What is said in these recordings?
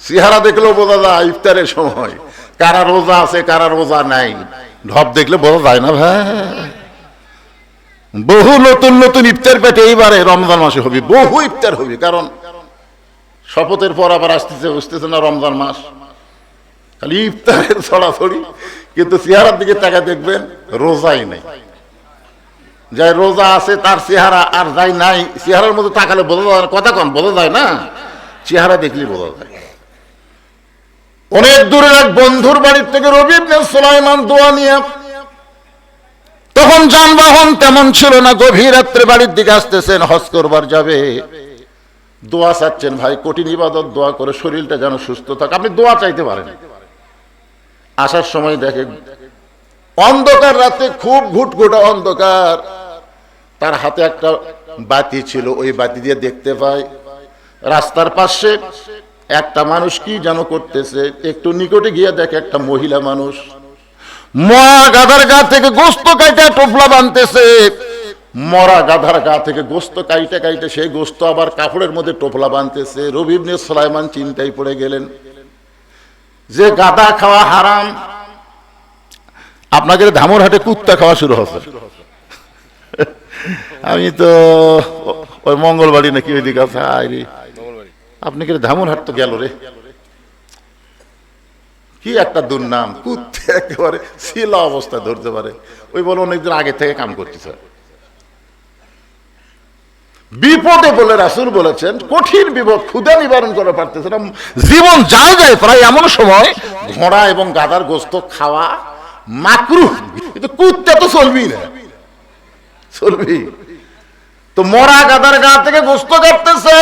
চেহারা দেখলেও বোঝা যায় ইফতারের সময় কারা রোজা আছে কারা রোজা নাই। ঢপ দেখলে বোঝা যায় না ভাই। বহু নতুন নতুন ইফতার পেটে এইবারে রমজান মাসে হবে, বহু ইফতার হবে। কারণ শপথের পর আবার আসতেছে না রমজান মাস, খালি ইফতারের ছড়াছড়ি। কিন্তু চেহারার দিকে তাকা দেখবেন রোজাই নেই। যাই রোজা আছে তার চেহারা, আর যাই নাই চেহারার মধ্যে তাকালে বোঝা যায়, কথা কন বোঝা যায় না, চেহারা দেখলে বোঝা যায়। অনেক দূরের এক বন্ধুর বাড়ির থেকে রবি ইবনে সুলাইমান দোয়া নিয়ে, তখন যানবাহন তেমন ছিল না, গভীর রাত্রে বাড়ির দিকে আসতেছেন, হজ করবার যাবে, দোয়া চাচ্ছেন। ভাই কঠিন ইবাদত, দোয়া করে শরীরটা যেন সুস্থ থাকে, আপনি দোয়া চাইতে পারেন। আসার সময় দেখে অন্ধকার রাতে, খুব ঘুটঘুটা অন্ধকার, তার হাতে একটা বাতি ছিল, ওই বাতি দিয়ে দেখতে পায় রাস্তার পাশে একটা মানুষ কি যেন করতেছে। একটু নিকটে গিয়ে দেখে একটা মহিলা মানুষ মরা গাধার গা থেকে গোস্ত কাইটা টোপলা বানতেছে। মরা গাধার গা থেকে গোস্ত কাইটে কাইটে সেই গোস্ত আবার কাপড়ের মধ্যে টোপলা বানতেছে। রবি ইবনে সুলাইমান চিন্তায় পড়ে গেলেন যে গাধা খাওয়া হারাম, আপনাদের ধামরহাটে কুত্তা খাওয়া শুরু হচ্ছে। আমি তো ওই মঙ্গলবাড়ি নাকি ওই দিকে আছে, আপনি কি ধামরহাট তো গেল রে, কি একটা দুর্নাম, কুত্তে একেবারে শিলা অবস্থা ধরতে পারে। ওই বলে অনেকদিন আগে থেকে কাম করতেছে। বিপদে বলে রাসূল বলেছেন, কঠিন বিপদ, ক্ষুধা নিবারণ করে পারতেছে না, জীবন যায় যায় প্রায় এমন সময় ঘোড়া এবং গাধার গোস্ত খাওয়া মাকরুহ। কিন্তু কুত্তে তো চলবি না, চলবি তো। মরা গাধার গা থেকে গোস্ত কাটতেছে।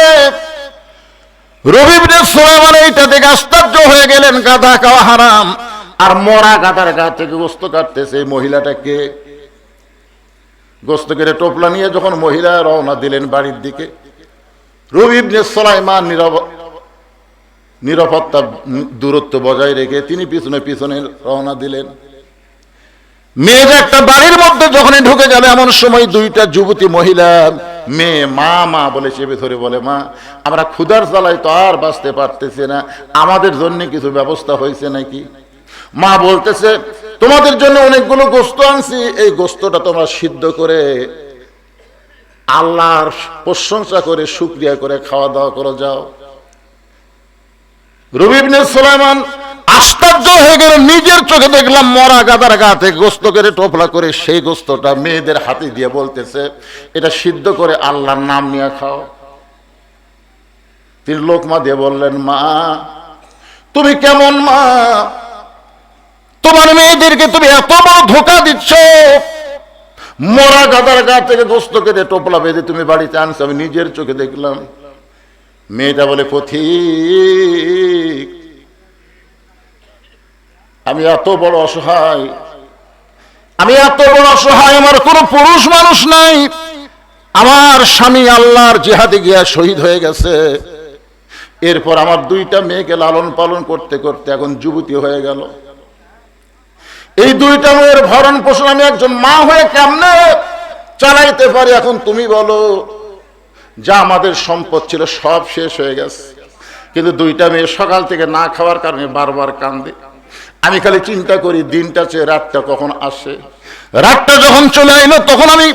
রবি ইবনে সুলাইমান এইটা দেখে আশ্চর্য হয়ে গেলেন, গাধা খাওয়া হারাম আর মরা গাধার গা থেকে গোস্ত কাটতেছে। মহিলাটাকে গোস্ত কেটে টোপলা নিয়ে যখন মহিলা রওনা দিলেন বাড়ির দিকে, রবি ইবনে সুলাইমান নিরাপত্তা দূরত্ব বজায় রেখে তিনি পিছনে পিছনে রওনা দিলেন। মেয়েটা একটা বাড়ির মধ্যে যখনই ঢুকে যাবে, এমন সময় দুইটা যুবতী মহিলা মেয়ে মা মা বলে চেপে ধরে বলে, মা আমরা ক্ষুধার জ্বালায় তো আর বাঁচতে পারতেছি না, আমাদের জন্য কিছু ব্যবস্থা হয়েছে নাকি? মা বলতেছে, তোমাদের জন্য অনেকগুলো গোস্ত আনছি, এই গোস্তটা তোমরা সিদ্ধ করে আল্লাহর প্রশংসা করে শুকরিয়া করে খাওয়া দাওয়া করে যাও। রবি ইবনে সুলাইমান আশ্চর্য হয়ে গেল, নিজের চোখে দেখলাম মরা গাধার গা থেকে গোস্ত করে টোপলা করে সেই গোস্তটা মেয়েদের হাতে দিয়ে বলতেছে, এটা সিদ্ধ করে আল্লাহর নাম নিয়ে খাও। তিনি লোকমা দিয়ে বললেন, মা তুমি কেমন মা, তোমার মেয়েদেরকে তুমি এত বড় ধোঁকা দিচ্ছ, মরা গাধার গা থেকে গোস্ত কেটে টোপলা বেঁধে তুমি বাড়িতে আনছো, আমি নিজের চোখে দেখলাম। মেয়েটা বলে, পথিক আমি এত বড় অসহায়, আমার কোনো পুরুষ মানুষ নাই, আমার স্বামী আল্লাহর জিহাদে গিয়া শহীদ হয়ে গেছে, এরপর আমার দুইটা মেয়েকে লালন পালন করতে করতে এখন যুবতী হয়ে গেল, এই দুইটা মেয়ের ভরণ পোষণ আমি একজন মা হয়ে কেমনে চালাইতে পারি? এখন তুমি বলো। যা আমাদের সম্পদ ছিল সব শেষ হয়ে গেছে, কিন্তু দুইটা মেয়ে সকাল থেকে না খাওয়ার কারণে বারবার কান্দে। আমি খালি চিন্তা করি দিনটা চেয়ে রাতটা কখন আসে। রাতটা যখন চলে এলো তখন আমি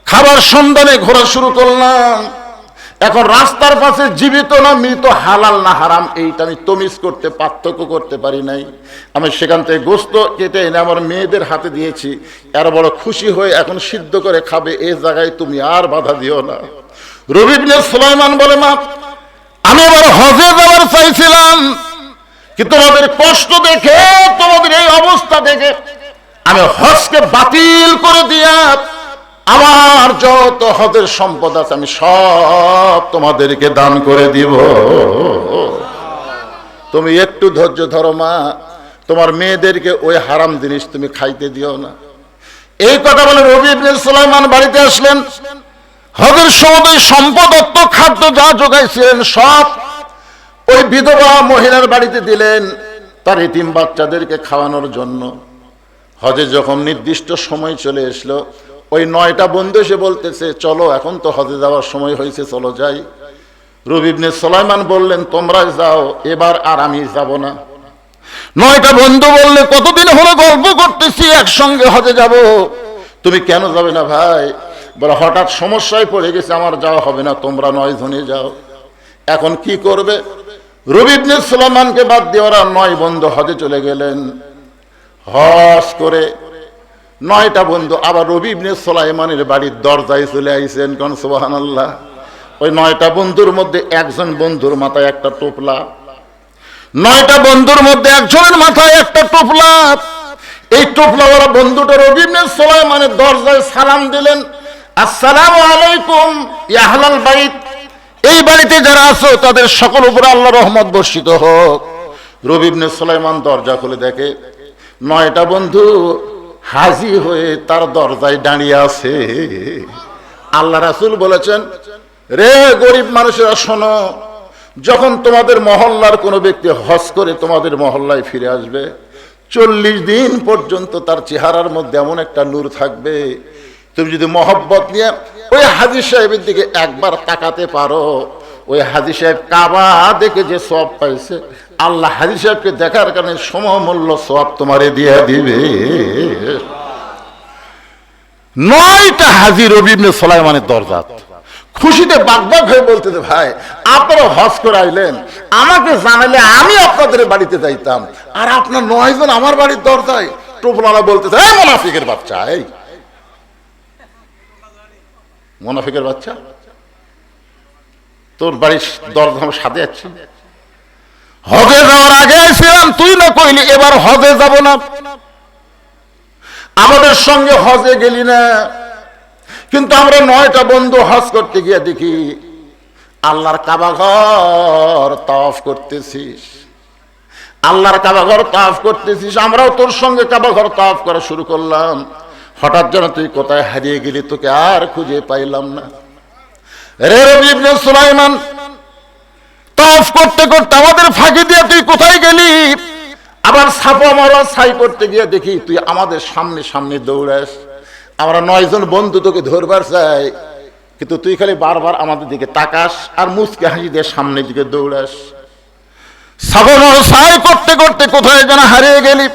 খাবার সন্ধানে ঘোরা শুরু করলাম। এখন রাস্তার পাশে জীবিত না মৃত, হালাল না হারাম, এইটা আমি তমিজ করতে পার্থক্য করতে পারি নাই। আমি সেখান থেকে গোস্ত কেটে এনে আমার মেয়েদের হাতে দিয়েছি, এর বড় খুশি হয়ে এখন সিদ্ধ করে খাবে, এই জায়গায় তুমি আর বাধা দিও না। রবি ইবনে সুলাইমান বলে, মা আমি আবার হজে যাওয়ার চাইছিলাম, কিন্তু তোমাদের কষ্ট দেখে, তোমাদের এই অবস্থা দেখে আমি হজকে বাতিল করে দিয়া আমার যত হজের সম্পদ আছে আমি সব তোমাদেরকে দান করে দিব। তুমি একটু ধৈর্য ধরো মা, তোমার মেয়েদেরকে ওই হারাম জিনিস তুমি খাইতে দিও না। এই কথা বলে রবি ইবনে সুলাইমান বাড়িতে আসলেন। হজের সময় সম্পদ অর্থ খাদ্য যা জোগাইছিলেন সব ওই বিধবা মহিলার বাড়িতে দিলেন, তার এতিম বাচ্চাদেরকে খাওয়ানোর জন্য। হজে যখন নির্দিষ্ট সময় চলে আসলো, ওই 9টা বন্ধু এসে বলতেছে, চলো এখন তো হজে যাওয়ার সময় হয়েছে, চলো যাই। রবি ইবনে সুলাইমান বললেন, তোমরা যাও, এবার আর আমি যাব না। 9টা বন্ধু বললে, কতদিন হলো গল্প করতেছি একসঙ্গে হজে যাব, তুমি কেন যাবে না ভাই? বলে, হঠাৎ সমস্যায় পড়ে গেছে, আমার যাওয়া হবে না, তোমরা 9 জনে যাও। এখন কি করবে? রবি ইবনে সুলাইমানকে বাদ দিয়ে ওরা 9 বন্ধু হজে চলে গেলেন। হজ করে 9টা বন্ধু আবার রবি ইবনে সুলাইমানের বাড়ির দরজায় চলে আইছেন। কোন সুবহানাল্লাহ। ওই 9টা বন্ধুর মধ্যে একজন বন্ধুর মাথায় একটা টোপলা, 9টা বন্ধুর মধ্যে একজনের মাথায় একটা টোপলা। এই টোপলা ওরা বন্ধুটা রবি ইবনে সুলাইমানের দরজায় সালাম দিলেন, আসসালামু আলাইকুম ইয়া আহলাল বাইত, এই বাড়িতে যারা আছো তাদের সকল উপরে আল্লাহর রহমত বর্ষিত হোক। রবি ইবনে সুলাইমান দরজা খুলে দেখে 9টা বন্ধু হাজি হয়ে তার দরজায় দাঁড়িয়ে আছে। আল্লাহ রাসূল বলেছেন, রে গরিব মানুষেরা শোনো, যখন তোমাদের মহল্লার কোনো ব্যক্তি হজ করে তোমাদের মহল্লায় ফিরে আসবে, 40 দিন পর্যন্ত তার চেহারার মধ্যে এমন একটা নূর থাকবে, তুমি যদি মহব্বত নিয়ে ওই হাজী সাহেবের দিকে একবার তাকাতে পারো, ওই হাজী সাহেব কাবা দেখে যে সওয়াব পাইছে, আল্লাহ হাজী সাহেবকে দেখার কারণে সমমূল্য সওয়াব তোমারে দিয়ে দিবে। 9টা হাজী রবি ইবনে সুলাইমানের দরজা খুশিতে বাগবাগ হয়ে বলতেছে, ভাই আপনারা হজ করে আইলেন, আমাকে জানালে আমি আপনাদের বাড়িতে যাইতাম, আর আপনার 9 জন আমার বাড়ির দরজায়। টোপলারা বলতেছে, এই মুনাফিকের বাচ্চা, এই মুনাফিকের বাচ্চা, তোর বাড়ির দরজা আমার সাথে যাচ্ছি, হজে যাওয়ার আগে ছিলাম, তুই না কইলি এবার হজে যাব না, আমাদের সঙ্গে হজে গেলি না। কিন্তু আমরা 9টা বন্ধু হজ করতে গিয়ে দেখি আল্লাহর কাবা ঘর তাওয়াফ করতেছিস, আল্লাহর কাবা ঘর তাওয়াফ করতেছিস, আমরাও তোর সঙ্গে কাবা ঘর তাওয়াফ করা শুরু করলাম। হঠাৎ যেন তুই কোথায় হারিয়ে গেলি, তোকে আর খুঁজে পাইলাম না। রে রবি ইবনে সুলাইমান, তাওয়াফ করতে করতে আমাদের ফাঁকি দিয়ে তুই কোথায় গেলি? আবার সাফা মারওয়া সাই করতে গিয়ে দেখি তুই আমাদের সামনে সামনে দৌড়াস। আমরা 9 জন বন্ধু তোকে ধরবার চাই, কিন্তু তুই খালি বারবার আমাদের দিকে তাকাস আর মুচকে হাসি দিয়ে সামনের দিকে দৌড়াস। সাফা মারওয়া সাই করতে করতে কোথায় যেন হারিয়ে গেলি।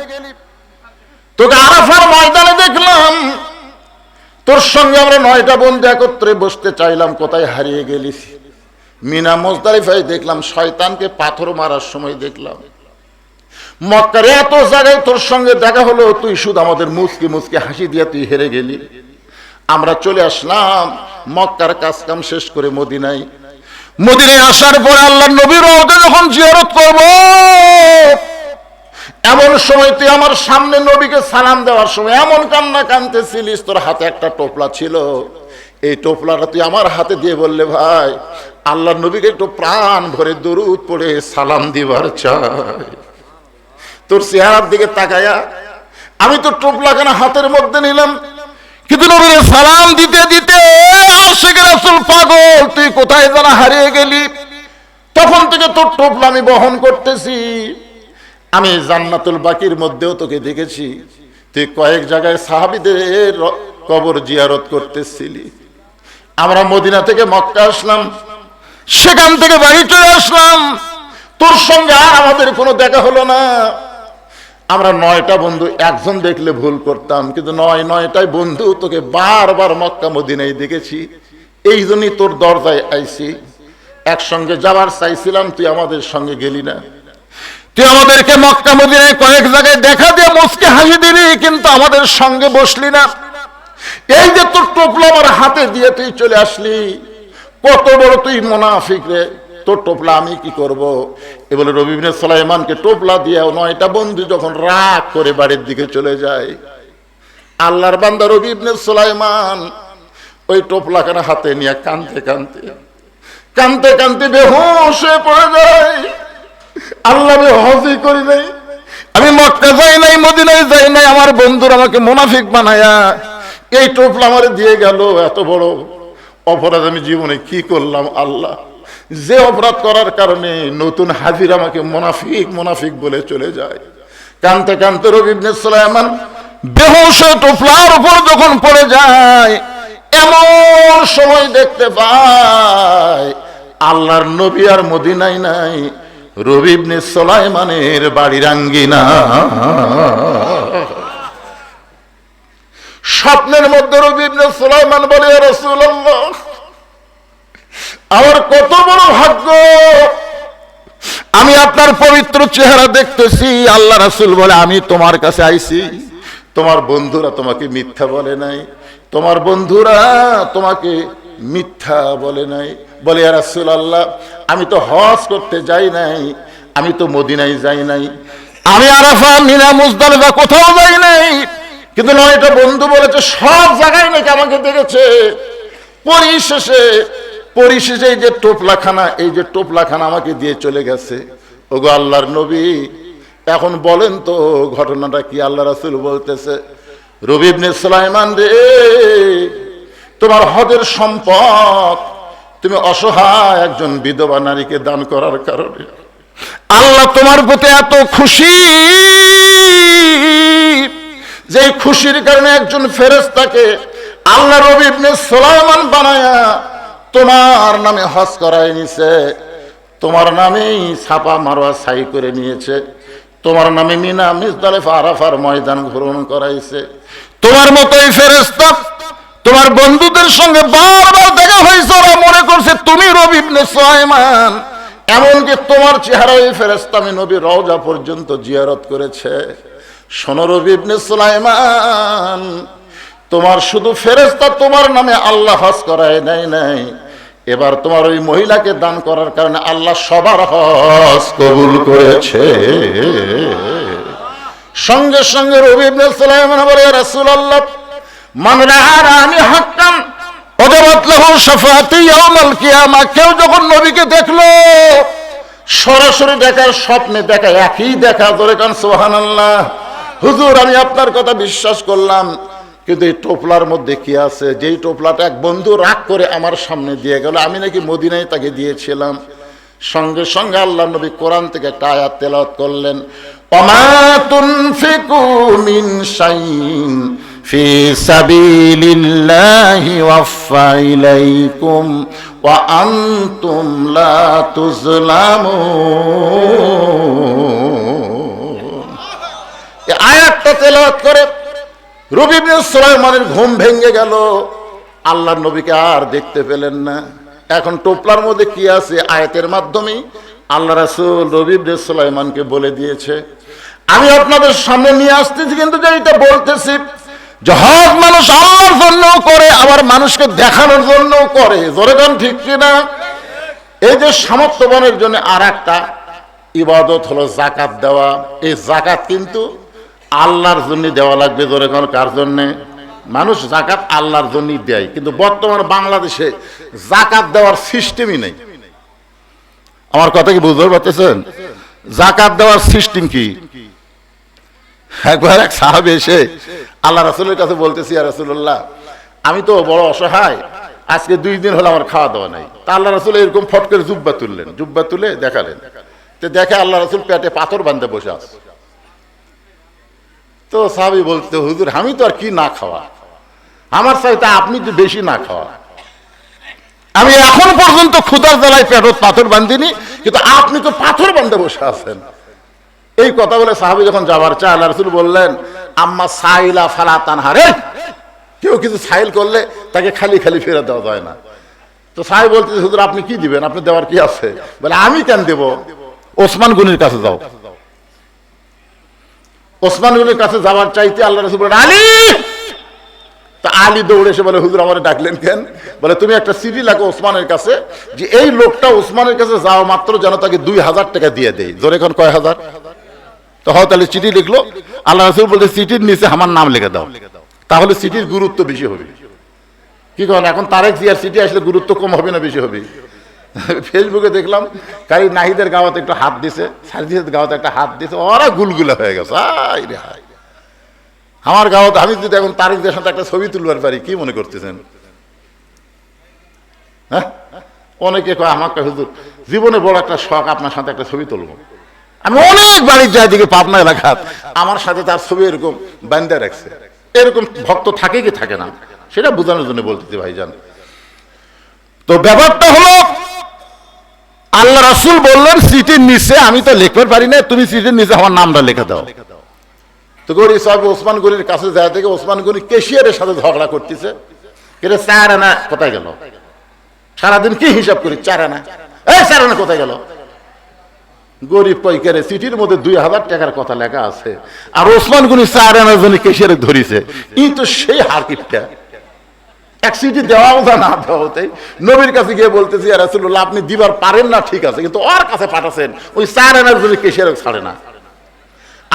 তোকে আরাফার ময়দানে দেখলাম, তোর সঙ্গে আমরা 9টা বন্ধু একত্রে বসতে চাইলাম, কোথায় হারিয়ে গেলি? মিনা মুজদালিফায় দেখলাম, শয়তানকে পাথর মারার সময় দেখলাম। মক্কার এত জায়গায় তোর সঙ্গে দেখা হলো, তুই শুধু আমাদের মুচকি মুচকি হাসি দিয়ে তুই হেরে গেলি। আমরা চলে আসলাম মক্কার কাজ কাম শেষ করে মদিনায়। মদিনায় আসার পরে আল্লাহর নবীর রওজা যখন জিয়ারত করব, এমন সময় তুই আমার সামনে নবীকে সালাম দেওয়ার সময় এমন কান্না কাঁদতেছিলিস, তোর হাতে একটা টোপলা ছিল, এই টোপলাটা তুই আমার হাতে দিয়ে বললে, ভাই আল্লাহর নবীকে একটু প্রাণ ভরে দরুদ পড়ে সালাম দিবার চাই। তোর চেহারার দিকে তাকায়া আমি তো টোপলাখানা হাতের মধ্যে নিলাম, কিন্তু নবীর সালাম দিতে দিতে আশিক রাসূল পাগল, তুই কোথায় যেন হারিয়ে গেলি। তখন থেকে তোর টোপলা আমি বহন করতেছি। আমি জান্নাতুল বাকির মধ্যেও তোকে দেখেছি, তুই কয়েক জায়গায় সাহাবীদের কবর জিয়ারত করতেছিলি। আমরা মদিনা থেকে মক্কা আসলাম, সেখান থেকে বাড়ি চলে আসলাম, তোর সঙ্গে আর আমাদের কোনো দেখা হলো না। আমরা 9টা বন্ধু একজন দেখলে ভুল করতাম, কিন্তু 9টাই বন্ধু তোকে বারবার মক্কা মদিনায় দেখেছি, এই জন্যই তোর দরজায় আইছি। একসঙ্গে যাবার চাইছিলাম, তুই আমাদের সঙ্গে গেলি না। তুই আমাদেরকে মক্কা মদিনায় কয়েক জায়গায় দেখা দিয়ে মুচকে হাসি দিলি, কিন্তু আমাদের সঙ্গে বসলি না। এই যে তোর টোপলা আমার হাতে দিয়ে তুই চলে আসলি, কত বড় তুই মুনাফিক রে, তোর টোপলা আমি কি করব? এ বলে রবি ইবনে সুলাইমানকে টোপলা দিয়ে 9টা বন্ধু যখন রাগ করে বাড়ির দিকে চলে যায়, আল্লাহর বান্দা রবি ইবনে সুলাইমান ওই টোপলাখানা হাতে নিয়ে কাঁদতে কাঁদতে কাঁদতে কাঁদতে বেহুশ হয়ে পড়ে যায়। আল্লাহ, আমি হজই করি নাই, আমি মক্কা যাই নাই, মদিনায় যাই নাই, আমার বন্ধুরা আমাকে মুনাফিক বানায়া এই টোপলা আমারে দিয়ে গেল। এত বড় অপরাধ আমি জীবনে কি করলাম আল্লাহ, যে অপরাধ করার কারণে নতুন হাজির আমাকে মুনাফিক মুনাফিক বলে চলে যায়। কানতে কানতে রবি ইবনে সুলাইমান বেহুশ হয়ে টোপলার উপর যখন পড়ে যায়, এমন সময় দেখতে পায় আল্লাহর নবী আর মদিনায় নাই, রবি ইবনে সুলাইমানের বাড়ির আঙ্গিনা। স্বপ্নের মধ্যে রবি ইবনে সুলাইমান বলে, ইয়া রাসূলুল্লাহ, আমার কত বড় ভাগ্য, আমি আপনার পবিত্র চেহারা দেখতেছি। আল্লাহ রাসূল বলে, আমি তোমার কাছে আইছি, তোমার বন্ধুরা তোমাকে মিথ্যা বলে নাই, তোমার বন্ধুরা তোমাকে মিথ্যা বলে নাই। বলে, ইয়া রাসূলুল্লাহ, আমি তো হজ করতে যাই নাই, আমি তো মদিনায় যাই নাই, আমি আরাফা, মিনা, মুজদালিফা কোথাও যাই নাই, কিন্তু নয়টা বন্ধু বলেছে সব জায়গায় নাকি আমাকে দেখেছে। পরিশেষে এই যে টোপলাখানা আমাকে দিয়ে চলে গেছে। ওগো আল্লাহর নবী, এখন বলেন তো ঘটনাটা কি? আল্লাহ রাসূল বলতেছে, রবি ইবনে সুলাইমান রে, তোমার হজের সম্পদ তুমি অসহায় একজন বিধবা নারীকে দান করার কারণে আল্লাহ তোমার প্রতি এত খুশি, যে খুশির কারণে একজন ফেরেশতাকে আল্লাহ রবি ইবনে সুলাইমান বানায়া তোমার নামে হজ করায় নিছে, তোমার নামেই ছাপা মারোয়া ছাই করে নিয়েছে, তোমার নামে মিনা, মুজদালিফা, আরাফার ময়দান ঘোষণ করাইছে। তোমার মতোই ফেরেশতা তোমার বন্ধুদের সঙ্গে বারবার দেখা হয়েছে, ওরা মনে করছে তুমি রবি ইবনে সুলাইমান। এমনকি তোমার চেহারা এই ফেরেশতা আমি নবী রওজা পর্যন্ত জিয়ারত করেছে। শোনো রবি ইবনে সুলাইমান, তোমার শুধু ফেরেশতা তোমার নামে আল্লাহ হজ করায় নাই, এবার তোমার ওই মহিলাকে দান করার কারণে আল্লাহ সবার হজ কবুল করেছে। সঙ্গে সঙ্গে রবি ইবনে সুলাইমান বলে, ইয়া রাসূলুল্লাহ, মান রাআনি হাক্কান ওয়াজাবাত লাহু শাফাআতি ইয়াউমাল কিয়ামা। কেউ যখন নবীকে দেখলো, সরাসরি দেখার, স্বপ্নে দেখা, একই দেখা, ধরে কান সুবহানাল্লাহ। হুজুর, আমি আপনার কথা বিশ্বাস করলাম, কিন্তু এই টোপলার মধ্যে কি আছে? যেই টোপলাটা এক বন্ধু রাগ করে আমার সামনে দিয়ে গেল, আমি নাকি মদিনায় তাকে দিয়েছিলাম। সঙ্গে সঙ্গে আল্লাহ নবী কোরআন থেকে একটা আয়াত তেলাওয়াত করলেন, ওমা তুনফিকু মিন শাইইন ফি সাবিলিল্লাহি ওয়াফা ইলাইকুম ওয়া আনতুম লা তুজলামুন। এই আয়াতটা তেলাওয়াত করে রবি ইবনে সুলাইমানের ঘুম ভেঙে গেল। আল্লাহর নবীকে আর দেখতে পেলেন না। এখন টোপলার মধ্যে কি আছে? আয়াতের মাধ্যমে আল্লাহ রাসূল রবি ইবনে সুলাইমানকে বলে দিয়েছে। আমি আপনাদের সামনে নিয়ে আসতেছি, কিন্তু যেটা বলতেছি যে হজ মানুষ আল্লাহর জন্যও করে, আবার মানুষকে দেখানোর জন্যও করে। জোরে গান ঠিক কিনা? এই যে সামর্থ্যবানের জন্য আর একটা ইবাদত হলো যাকাত দেওয়া। এই যাকাত কিন্তু আল্লাহর জন্য দেওয়া লাগবে। জোরে গান কার জন্যে? মানুষ যাকাত আল্লাহর জন্যই দেয়, কিন্তু বর্তমানে বাংলাদেশে যাকাত দেওয়ার সিস্টেমই নেই। আমার কথা কি বুঝতে পারতেছেন? যাকাত দেওয়ার সিস্টেম কি? একবার এক সাহাবী এসে আল্লাহ রাসূলের কাছে বলতেছি, ইয়া রাসূলুল্লাহ, আমি তো বড় অসহায়, আজকে 2 দিন হলো আমার খাওয়া দাওয়া নাই। তা আল্লাহ রাসূল এরকম ফট করে জুব্বা তুললেন, জুব্বা তুলে দেখালেন। তো দেখে আল্লাহ রাসূল পেটে পাথর বাঁধে বসে আছে। তো সাহাবী বলতে, হুজুর, আমি তো আর কি না খাওয়া, আমার চাইতে আপনি তো বেশি না খাওয়া, আমি এখন পর্যন্ত ক্ষুধার জ্বালায় পেটত পাথর বাঁধিনি, কিন্তু আপনি তো পাথর বাঁধে বসে আছেন। এই কথা বলে সাহাবী যখন যাবার চায়, আল্লাহ রাসূল বললেন, আম্মা সাইলা ফালা তানহারে, কেউ কিছু সাইল করলে তাকে খালি খালি ফেরত দেওয়া যায় না। তো সাহাবী বলতে, হুজুর আপনি কি দিবেন, আপনি দেওয়ার কি আছে? বলে, আমি কেন দেব, ওসমান গনির কাছে যাও। ওসমান গনির কাছে যাওয়ার চাইতে আল্লাহ রাসূল বলেন, আলী। তা আলী দৌড়ে এসে বলে, হুজুর আমারে ডাকলেন কেন? বলে, তুমি একটা চিঠি লেখো ওসমানের কাছে, যে এই লোকটা ওসমানের কাছে যাওয়া মাত্র যেন তাকে 2000 টাকা দিয়ে দেয়। জোরে এখন কয় হাজার? তো তাহলে চিঠি লিখলো। আল্লাহ রাসূল বলতে, চিঠির নিচে আমার নাম লিখে দাও, তাহলে চিঠির গুরুত্ব বেশি হবে। কি করেন এখন? তারেক জিয়ার চিঠি আসলে গুরুত্ব কম হবে না বেশি হবে? ফেসবুকে দেখলাম কারি নাহিদের গাওয়াতে একটু হাত দিছে, সার্জিদের গাওয়াতে একটা হাত দিছে, ওরা গুলগুলা হয়ে গেছে। আই রে হাই, আমার গাওয়াতে আমি যদি এখন তারেক জিয়ার সাথে একটা ছবি তুলবার পারি, কি মনে করতেছেন? হ্যাঁ, অনেকে কয় আমাকে, হুজুর জীবনে বড় একটা শখ আপনার সাথে একটা ছবি তুলবো। আমি অনেক বাড়ির যাই দিকে পাবনা এলাকাত আমার সাথে তার ছবি এরকম বান্ধা রাখছে। এরকম ভক্ত থাকে কি থাকে না, সেটা বোঝানোর জন্য বলতেছি ভাইজান। তো ব্যাপারটা হলো আল্লাহ রাসূল বললেন সিটির নিচে, আমি তো লিখতে পারি না, তুমি সিটির নিচে আমার নামটা লিখে দাও। তো গরিব সাহেব ওসমান গনির কাছে যায় থেকে ওসমান গনি ক্যাশিয়ারের সাথে ঝগড়া করতেছে, কিন্তু 4 আনা কোথায় গেল? সারাদিন কি হিসাব করি, 4 আনা, এই 4 আনা কোথায় গেল? গরিব কইকারে সিটির মধ্যে 2000 টাকার কথা লেখা আছে, আর ওসমান গনি 4 আনার জন্য ক্যাশিয়ারে ধরিছে। ই তো সেই হারকিপটা, এক সিটি দেওয়াও যা না দেওয়াতে নবীর কাছে গিয়ে বলতেছি, ইয়া রাসূলুল্লাহ আপনি দিবার পারেন না ঠিক আছে, কিন্তু ওর কাছে পাঠাছেন ওই 4 আনার জন্য ক্যাশিয়ারে ছাড়ে না।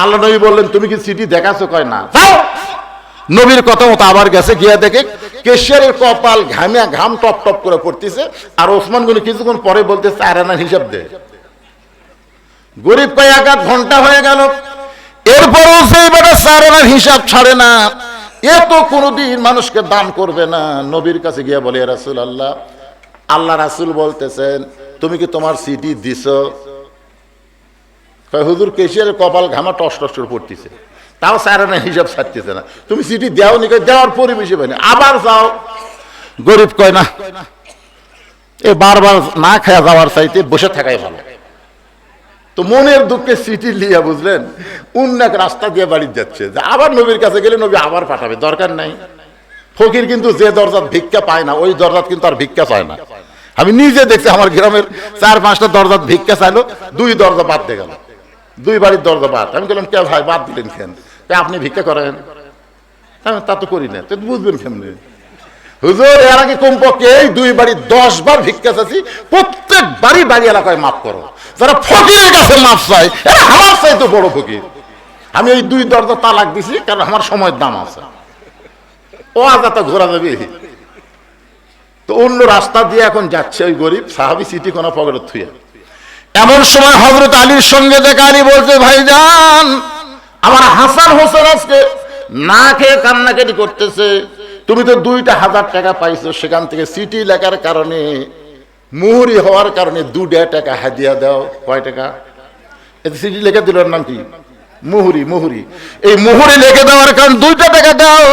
আল্লাহ নবী বললেন তুমি কি সিটি দেখাছো? কয় না। নবীর কথা মতো আবার গেছে, গিয়া দেখে ক্যাশিয়ারের কপাল ঘামিয়া ঘাম টপ টপ করে পড়তেছে, আর ওসমান গনি কিছুক্ষণ পরে বলতে 4 আনার হিসাব দে। গরিব কয় 1 ঘন্টা হয়ে গেল, এরপরও সেই বেটা 4 আনার হিসাব ছাড়ে না। এ তো কোনোদিন মানুষকে দান করবে না। নবীর কাছে গিয়া বলে, ইয়া রাসূলুল্লাহ আল্লাহ রাসূল বলতেছেন তুমি কি তোমার সিটি দিছো? কয় হুজুর ক্যাশিয়ারের কপাল ঘামা টস টস করে পড়তেছে, তাও 4 আনার হিসাব ছাড়তেছে না। তুমি সিটি দেওনি? কয় দেওয়ার পরিবেশে পাইনি, আবার যাও। গরিব কয় না, এ বারবার না খায়া যাওয়ার চাইতে বসে থাকাই ভালো। তো মনের দুঃখে সিটি লিয়া বুঝলেন অন্য এক রাস্তা দিয়ে বাড়ি যাচ্ছে, যে আবার নবীর কাছে গেলে নবী আবার পাঠাবে, দরকার নাই। ফকির কিন্তু যে দরজাত ভিক্ষা পায় না ওই দরজাত কিন্তু আর ভিক্ষা চায় না। আমি নিজে দেখছি আমার গ্রামের 4-5টা দরজাত ভিক্ষা চাইলো, 2 দরজা বাদ দিয়ে গেল, 2 বাড়ির দরজা বাদ। আমি বললাম কে ভাই বাদ দিলেন কেন? আপনি ভিক্ষা করেন? তা তো করি না। তো বুঝবেন কেমনি? হুজুর এর আগে কমপক্ষে এই 2 বাড়ির 10 বার ভিক্ষা চাচ্ছি, প্রত্যেক বাড়ি বাড়ি এলাকায় মাফ করো। যারা ফকিরের কাছে মাফ চায় আমার চাই তো বড় ফকির। আমি ওই 2 দরজা তালাক দিছি, কারণ আমার সময়ের দাম আছে, ও আজাতা ঘোরা যাবে। তো অন্য রাস্তা দিয়ে এখন যাচ্ছে ওই গরিব সাহাবী সিটি কোনা পকেটে থুয়ে। এমন সময় হযরত আলীর সঙ্গে দেখা, আলী বলছে ভাইজান আমার হাসান হোসেন আজকে না খেয়ে কান্নাকাটি করতেছে, তুমি তো 2,000 টাকা পাইছো, সেখান থেকে সিটি লেখার কারণে মুহুরি হওয়ার কারণে 2 টাকা হাদিয়া দাও। কয় টাকা? এতে সিটি লেখা দিল, নাম কি? মুহুরি। মুহুরি, এই মুহুরি লিখে দেওয়ার কারণ 2 টাকা দাও।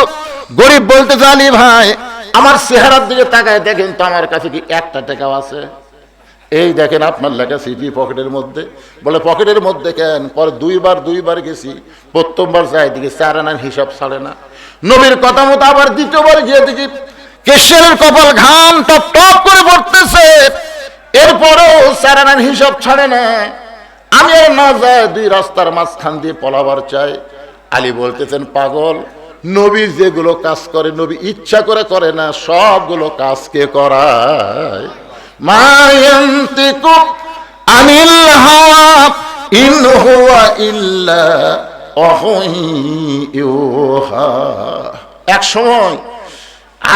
গরিব বলতে জানি ভাই আমার চেহারার দিকে তাকায় দেখেন তো আমার কাছে কি 1 টাকাও আছে? এই দেখেন আপনার লেখা সিটি পকেটের মধ্যে। বলে পকেটের মধ্যে কেন? পরে 2 বার গেছি, প্রথমবার যাই দিকে 4 আনার হিসাব ছাড়ে না। নবীর কথা মতো আবার দ্বিতীয়বার গিয়ে দেখি ক্যাশিয়ারের কপাল ঘাম টপ টপ করে পড়তেছে, এরপরেও 4 আনার হিসাব ছাড়ে না। আমি আর না যাই 2 রাস্তার মাঝখান দিয়ে পলাবার চাই। আলী বলতেছেন পাগল, নবী যেগুলো কাজ করে নবী ইচ্ছা করে করে না, সবগুলো কাজ কে করায়? মা ইয়ান্তিকু আনিল হাওয়া ইন হুয়া ইল্লা ওয়াহয়ুহা। এক সময়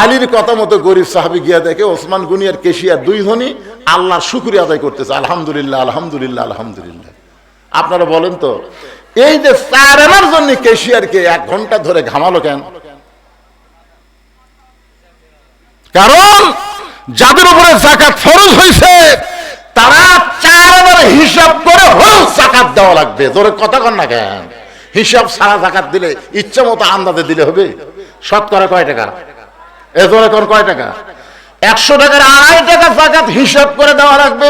আলীর কথা মতো গরিব সাহাবী গিয়া দেখে ওসমান গনি আর ক্যাশিয়ার 2 জনই আল্লাহর শুকরিয়া আদায় করতেছে, আলহামদুলিল্লাহ আলহামদুলিল্লাহ আলহামদুলিল্লাহ। আপনারা বলেন তো এই যে 4 আনার জন্য ক্যাশিয়ারকে 1 ঘন্টা ধরে ঘামালো কেন? কারণ যাদের উপরে যাকাত ফরজ হয়েছে তারা 4 আনার হিসাব করে হলেও যাকাত দেওয়া লাগবে। জোরে কথা কন না কেন? হিসাব ছাড়া যাকাত দিলে ইচ্ছা মতো আন্দাজে দিলে হবে। শতকরা কয় টাকা? এ জোরে কোন কয় টাকা? 100 টাকার 2.5 টাকা যাকাত হিসাব করে দেওয়া লাগবে।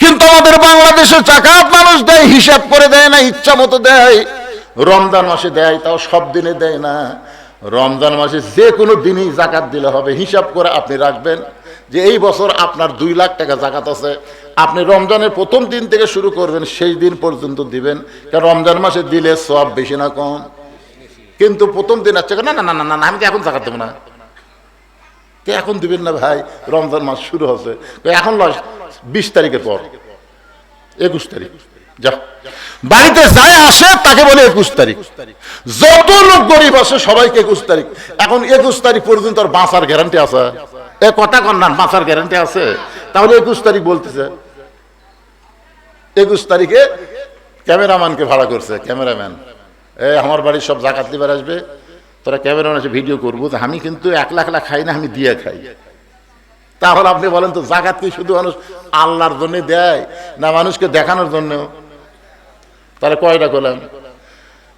কিন্তু আমাদের বাংলাদেশে যাকাত মানুষ দেয়, হিসাব করে দেয় না, ইচ্ছা মতো দেয়। রমজান মাসে দেয়, তাও সব দিনে দেয় না। রমজান মাসে যে কোনো দিনই যাকাত দিলে হবে। হিসাব করে আপনি রাখবেন যে এই বছর আপনার 2 লাখ টাকা যাকাত আছে, আপনি রমজানের প্রথম দিন থেকে শুরু করবেন, সেই দিন পর্যন্ত দিবেন। কারণ রমজান মাসে দিলে সওয়াব বেশি না কম? কিন্তু প্রথম দিন আছে না না না না না আমি তো এখন যাকাত দেবো না। কে এখন দিবেন না ভাই? রমজান মাস শুরু হচ্ছে, এখন 20 তারিখের পর 21 তারিখ যা বাড়িতে যায় আসে তাকে বলে 21 তারিখ। যত লোক গরিব আছে সবাইকে 21 তারিখ। এখন 21 তারিখ পর্যন্ত আর বাঁচার গ্যারান্টি আছে? এ কথা কন না, বাঁচার গ্যারান্টি আছে? তাহলে 21 তারিখ বলতেছে। 21 তারিখে ক্যামেরাম্যানকে ভাড়া করছে। ক্যামেরাম্যান আমার বাড়ির সব যাকাত দিবার আসবে, তোরা ক্যামেরাম্যান এসে ভিডিও করবো, আমি কিন্তু 1 লাখ খাই না, আমি দিয়ে খাই। তাহলে আপনি বলেন তো যাকাত কি শুধু মানুষ আল্লাহর জন্য দেয় না মানুষকে দেখানোর জন্য? তাহলে কয়টা করলাম?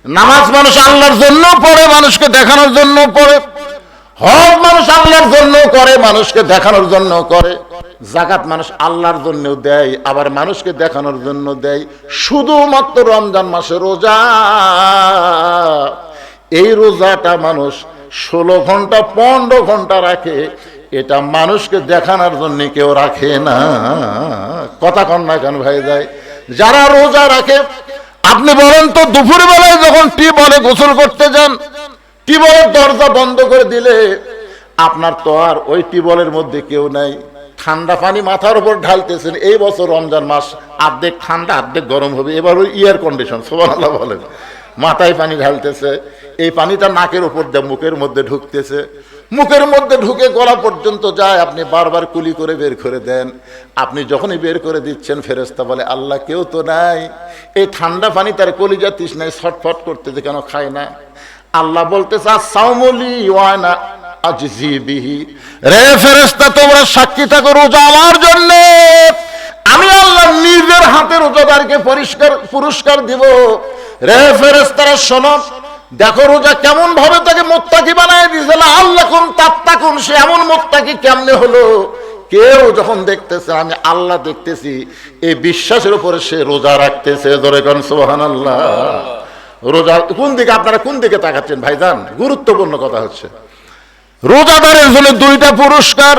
নামাজ মানুষ আল্লাহর জন্য পড়ে, মানুষকে দেখানোর জন্য পড়ে। হজ মানুষ আল্লাহর জন্য করে, মানুষকে দেখানোর জন্য করে। যাকাত মানুষ আল্লাহর জন্য দেয়, আবার মানুষকে দেখানোর জন্য দেয়। শুধুমাত্র রমজান মাসে রোজা, এই রোজাটা মানুষ 16 ঘন্টা 15 ঘন্টা রাখে, এটা মানুষকে দেখানোর জন্য কেউ রাখে না। কথা কন না কেন ভাই যায়? যারা রোজা রাখে, আপনি বলেন তো দুপুর বেলায় যখন টিউবওয়েলে গোসল করতে যান, টিউবওয়েলের দরজা বন্ধ করে দিলে আপনার তো আর ওই টিউবওয়েলের মধ্যে কেউ নাই, ঠান্ডা পানি মাথার উপর ঢালতেছেন। এই বছর রমজান মাস অর্ধেক ঠান্ডা অর্ধেক গরম হবে, এবার ওই এয়ার কন্ডিশন, সুবহানাল্লাহ বলেন। মাথায় পানি ঢালতেছে, এই পানিটা নাকের উপর দিয়ে মুখের মধ্যে ঢুকতেছে, মুখের মধ্যে ঢুকে গলা পর্যন্ত যায়, আপনি বারবার কুলি করে বের করে দেন। আপনি যখনই বের করে দিচ্ছেন, ফেরেশতা বলে আল্লাহ কেউ তো নাই, এই ঠান্ডা পানি তার কলিজা তৃষ্ণায় ছটফট করতেছে, কেন খায় না? আল্লাহ বলতেছে সাউমুলি ওয়ানা আজিজি বিহি, রে ফেরেশতা তোমরা সাক্ষী থাকো, রোজা আমার জন্য, আমি আল্লাহ নিজের হাতে রোজাদারকে পুরস্কার দিব। রে ফেরেশতারা শোনো, দেখো রোজা কেমন ভাবে তাকে মুত্তাকি বানায় দিয়েছে। আল্লাহ কোন তাত্তাকুন, সে এমন মুত্তাকি কেমনে হলো? কেউ যখন দেখতেছে আমি আল্লাহ দেখতেছি, এই বিশ্বাসের উপরে সে রোজা রাখতেছে। ধরে কোন সুবহানাল্লাহ। রোজা কোন দিকে, আপনারা কোন দিকে তাকাচ্ছেন ভাইজান? গুরুত্বপূর্ণ কথা হচ্ছে, রোজাদারের জন্য 2টা পুরস্কার।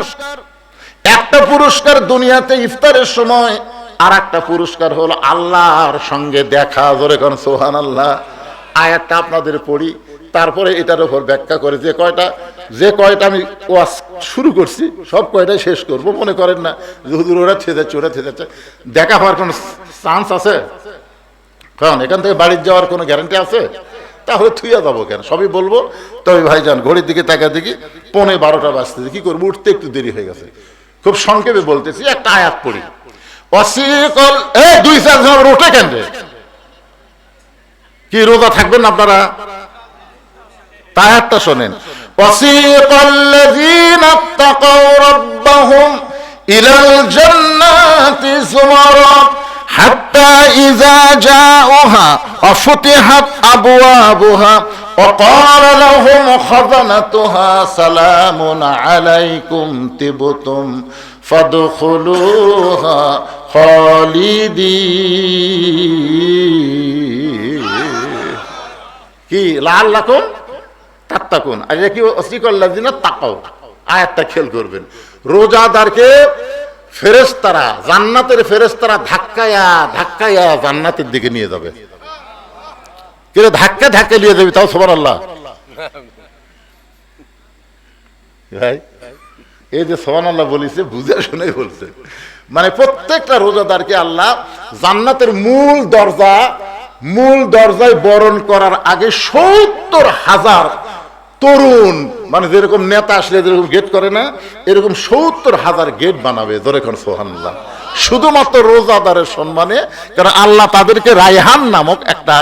একটা পুরস্কার দুনিয়াতে ইফতারের সময়, আর একটা পুরস্কার হলো আল্লাহর সঙ্গে দেখা। ধরে কোন সুবহানাল্লাহ। আয়াতটা আপনাদের পড়ি, তারপরে এটার উপর ব্যাখ্যা করে। যে কয়টা আমি ওয়াজ শুরু করছি সব কয়টাই শেষ করব, মনে করেন না যে হুজুর ওরা থেজাচ্ছে ওরা থেজাচ্ছে। দেখা হওয়ার কোনো চান্স আছে? কারণ এখান থেকে বাড়ির যাওয়ার কোনো গ্যারান্টি আছে? তাহলে থুইয়া যাবো কেন, সবই বলবো। তবে ভাইজান ঘড়ির দিকে তাকা দেখি 11:15 বাজতেছে, কি করবো, উঠতে একটু দেরি হয়ে গেছে। খুব সংক্ষেপে বলতেছি, একটা আয়াত পড়ি। অসিকল 2-4 জন ওঠে কেন রে? কি রোজা থাকবেন আপনারা? আয়াতটা শোনেন। ওয়াসিকাল্লাযীনা তাকাউ রাব্বাহুম ইলাল জান্নাতি যুমারা হাত্তা ইযা জাউহা ওয়া ফুতিহাত আবওয়াবুহা ওয়া ক্বালা লাহুম খাযানাতুহা সালামুন আলাইকুম তিবতুম ফাদখুলুহা খালিদিন। কি লাআল্লাকুম তাত্তাকুন, আরে কি ওয়াসিকাল্লাযীনা তাকাউ, আয়াতটা খেয়াল করবেন। রোজাদারকে ফেরেশতারা, জান্নাতের ফেরেশতারা ধাক্কায়া ধাক্কায়া জান্নাতের দিকে নিয়ে যাবে। কিন্তু ধাক্কা ধাক্কা নিয়ে যাবে, তাও সুবহানাল্লাহ। ভাই এই যে সুবহানাল্লাহ বলেছে, বুঝে শুনে বলছে, মানে প্রত্যেকটা রোজাদারকে আল্লাহ জান্নাতের মূল দরজায় বরণ করার আগে 70,000 তরুণ, মানে যেরকম নেতা আসলে যেরকম গেট করে না, এরকম 70,000 গেট বানাবে। ধরে কোন সুবহানাল্লাহ, শুধুমাত্র রোজাদারের সম্মানে। কারণ আল্লাহ তাদেরকে রায়হান নামক একটা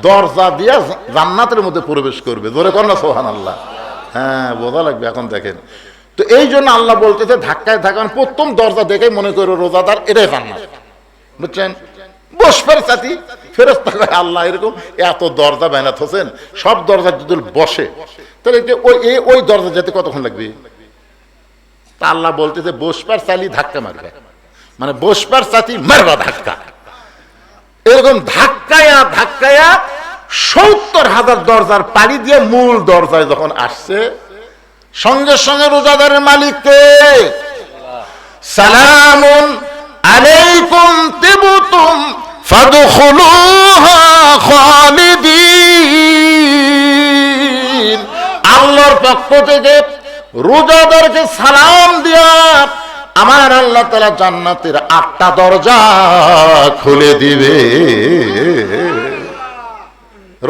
দরজা দিয়া জান্নাতের মধ্যে প্রবেশ করবে। ধরে কোন না সুবহানাল্লাহ। হ্যাঁ, বোঝা লাগবে। এখন দেখেন তো, এই জন্য আল্লাহ বলতেছে ধাক্কায় ধাক্কা, প্রথম দরজা দেখে মনে করো রোজাদার, এটাই জান্নাত। বুঝছেন? বসবার সাথী ফেরেশতা আল্লাহ এরকম এত দরজা বানাত হোসেন, সব দরজা যদি বসে তাহলে ওই দরজা যেতে কতক্ষণ লাগবে? তা আল্লাহ বলতেছে বসবার চালি ধাক্কা মারবে, মানে বসবার সাথী মারবা ধাক্কা। এরকম ধাক্কায়া ধাক্কায়া 70,000 দরজার পাড়ি দিয়ে মূল দরজায় যখন আসছে, সঙ্গে সঙ্গে রোজাদারের মালিককে সালামুন আলাইকুম তিবতুম ফাদখুলুহা খালিদিন, আল্লাহর পক্ষ থেকে রোজাদারকে সালাম দিয়া আমার আল্লাহ তাআলা জান্নাতের 8টা দরজা খুলে দিবে।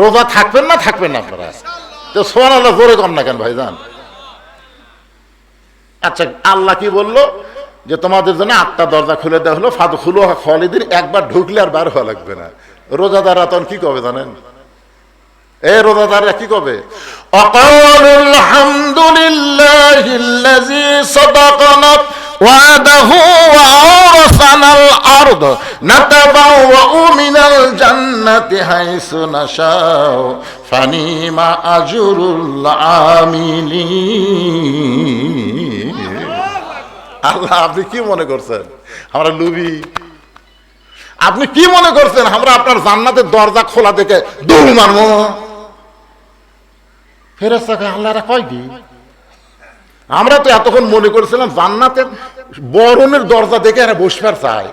রোজা থাকবেন না আপনারা? তো সুবহানাল্লাহ জোরে কর না কেন ভাইজান? আচ্ছা, আল্লাহ কি বললো? যে তোমাদের জন্য 8টা দরজা খুলে দেওয়া হলো, ফাদখুলুহা খালিদিন, একবার ঢুকলে আর বার হওয়া লাগবে না। রোজাদাররা তখন কি করবে জানেন? রোজাদাররা কি করবে? আলহামদুলিল্লাহিল্লাযী সাদাকানা وعده وأورثنا الأرض نتبوأ من الجنة حيث نشاء فنعم أجر العاملين। আল্লাহ, আপনি কি মনে করছেন আমরা লুবি? আপনি কি মনে করছেন আমরা আপনার জান্নাতের দরজা খোলা দেখে দৌড় মারবো? ফেরেশতাকে আল্লাহরা কয় কি? আমরা তো এতক্ষণ মনে করেছিলাম জান্নাতের বরণের দরজা দেখে এরা বসবার চায়,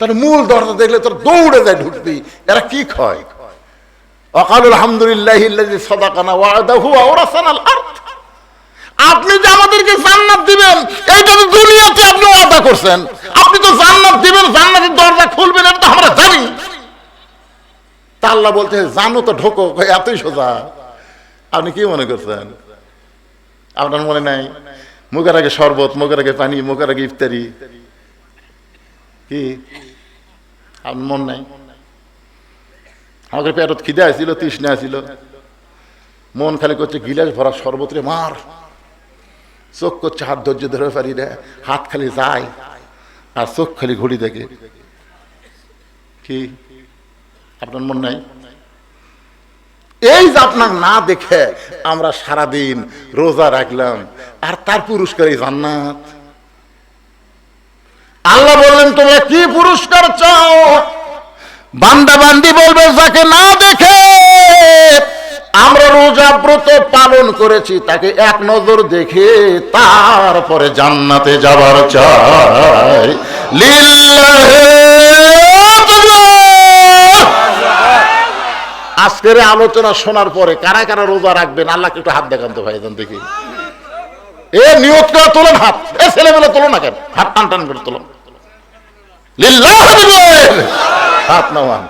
তার মূল দরজা দেখলে তোর দৌড়ে যায় ঢুকবি। এরা কি কয়? ওয়াকালুল হামদুলিল্লাহিল্লাযী সাদাকানা ওয়া'দাহু ওয়া আওরাসানাল আরদ। আপনি যে আমাদেরকে জান্নাত দিবেন এইটা তো দুনিয়াতে আপনি ওয়াদা করছেন। আপনি তো জান্নাত দিবেন, জান্নাতের দরজা খুলবেন, এটা তো আমরা জানি। তা আল্লাহ বলতে জানো তো ঢোকো, এতই সোজা। আপনি কি মনে করছেন? আপনার মনে নাই মুখের আগে শরবত, মুখের আগে পানি, মুখের আগে ইফতারি? কি আপনার মন নাই? আমাকে পেটত খিদে আসছিল, তৃষ্ণা আসছিল, মন খালি করছে গিলাস ভরা শরবত রে মার, চোখ করছে হাত ধৈর্য ধরে পারি রে, হাত খালি যায় আর চোখ খালি ঘড়ি দেখে। কি আপনার মন নাই? এই যে আপনার না দেখে আমরা সারাদিন রোজা রাখলাম, আর তার পুরস্কার এই জান্নাত। আল্লাহ বললেন তোমরা কি পুরস্কার চাও? বান্দা বান্দি বলবে যাকে না দেখে আমরা রোজা ব্রত পালন করেছি তাকে এক নজর দেখে তারপরে জান্নাতে যাবার চাই। লিল্লাহি। আজকের আলোচনা শোনার পরে কারা কারা রোজা রাখবেন আল্লাহকে একটু হাত দেখান তো ভাইজান দেখি। এ নিয়ত করে তোলেন হাত, এ ছেলেমেলে তোলো না কেন, হাত টান টান করে তোলো। লিল্লাহি হাত নামান।